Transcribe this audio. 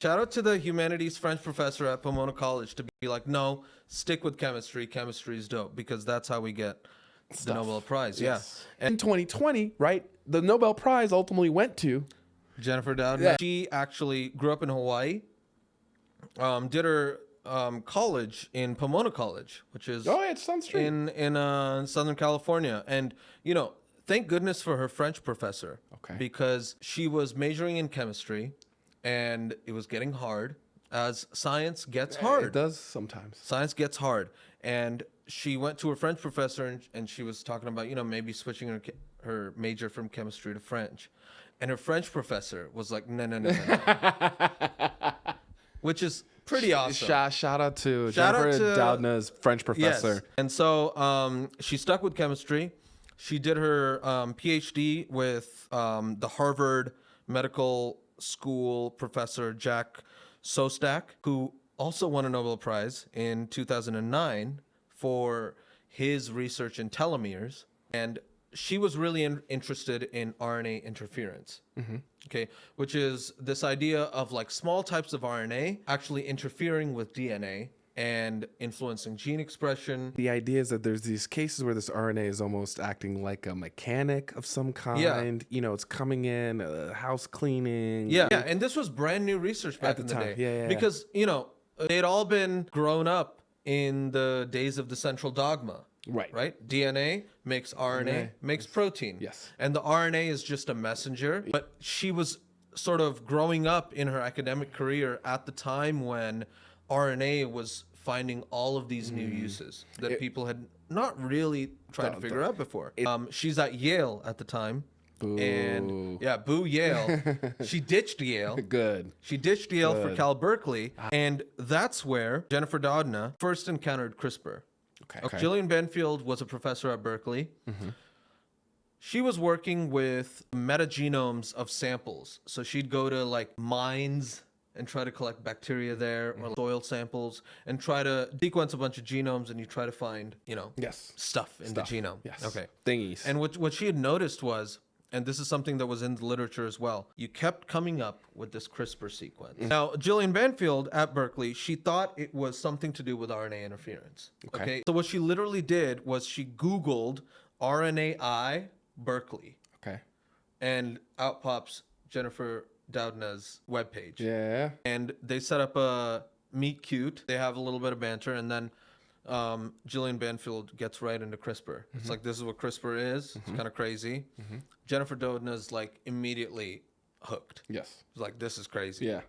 Shout out to the humanities French professor at Pomona College to be like, no, stick with chemistry. Chemistry is dope, because that's how we get the Nobel Prize. Yes. Yeah. In 2020, right, the Nobel Prize ultimately went to Jennifer Doudna. She actually grew up in Hawaii, did her college in Pomona College, which is it's Sun Street. in Southern California. And, you know, thank goodness for her French professor. Okay. Because she was majoring in chemistry, and it was getting hard, as science gets hard. It does sometimes. Science gets hard. And she went to her French professor, and she was talking about, you know, maybe switching her major from chemistry to French. And her French professor was like, no. Which is pretty awesome. Shout out to Jennifer Doudna's French professor. Yes. And so she stuck with chemistry. She did her PhD with the Harvard Medical School professor Jack Szostak, who also won a Nobel Prize in 2009 for his research in telomeres. And she was really interested in RNA interference, okay, which is this idea of like small types of RNA actually interfering with DNA and influencing gene expression. The idea is that there's these cases where this RNA is almost acting like a mechanic of some kind. You know, it's coming in, house cleaning. Yeah, and this was brand new research back in the day. Yeah. Because, you know, they'd all been grown up in the days of the central dogma. Right? DNA makes RNA, makes protein. Yes. And the RNA is just a messenger. But she was sort of growing up in her academic career at the time when RNA was finding all of these new uses that people had not really tried to figure out before. She's at Yale at the time. Boo. And yeah, boo Yale. She ditched Yale. Good. She ditched Yale for Cal Berkeley. And that's where Jennifer Doudna first encountered CRISPR. Okay. Gillian Benfield was a professor at Berkeley. She was working with metagenomes of samples. So she'd go to like mines and try to collect bacteria there, or soil samples, and try to sequence a bunch of genomes, and you try to find, you know, stuff in the genome. Yes. Okay. Thingies. And what she had noticed was, and this is something that was in the literature as well, you kept coming up with this CRISPR sequence. Now, Gillian Benfield at Berkeley, she thought it was something to do with RNA interference. Okay. So what she literally did was she Googled RNAi Berkeley. Okay. And out pops Jennifer Doudna's webpage. Yeah. And they set up a meet cute. They have a little bit of banter, and then Gillian Benfield gets right into CRISPR. It's like, this is what CRISPR is. It's kind of crazy. Jennifer Doudna's like immediately hooked. Yes. It's like, this is crazy. Yeah.